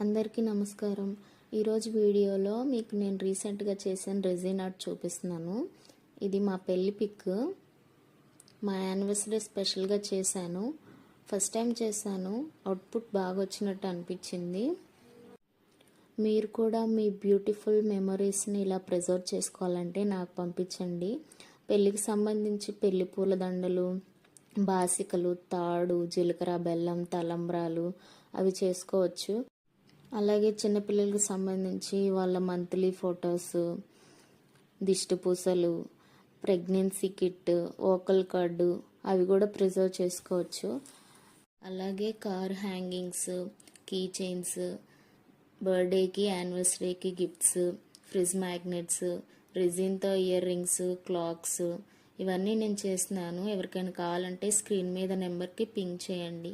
అందరికీ నమస్కారం. ఈరోజు వీడియోలో మీకు నేను రీసెంట్గా చేసిన రెజిన్ ఆర్ట్ చూపిస్తున్నాను. ఇది మా పెళ్లి పిక్. మా యానివర్సరీ స్పెషల్గా చేశాను. ఫస్ట్ టైం చేశాను. అవుట్పుట్ బాగా వచ్చినట్టు అనిపించింది. మీరు కూడా మీ బ్యూటిఫుల్ మెమరీస్ని ఇలా ప్రిజర్వ్ చేసుకోవాలంటే నాకు పంపించండి. పెళ్ళికి సంబంధించి పెళ్లి పూల దండలు, బాసికలు, తాడు, జీలకర్ర, బెల్లం, తలంబ్రాలు అవి చేసుకోవచ్చు. అలాగే చిన్నపిల్లలకు సంబంధించి వాళ్ళ మంత్లీ ఫొటోస్, దిష్టి పూసలు, ప్రెగ్నెన్సీ కిట్, వోకల్ కార్డు అవి కూడా ప్రిజర్వ్ చేసుకోవచ్చు. అలాగే కార్ హ్యాంగింగ్స్, కీ చైన్స్, బర్త్డేకి యానివర్సరీకి గిఫ్ట్స్, ఫ్రిడ్జ్ మ్యాగ్నెట్స్, రెజిన్తో ఇయర్ రింగ్స్, క్లాక్స్ ఇవన్నీ నేను చేస్తున్నాను. ఎవరికైనా కావాలంటే స్క్రీన్ మీద నెంబర్కి పింక్ చేయండి.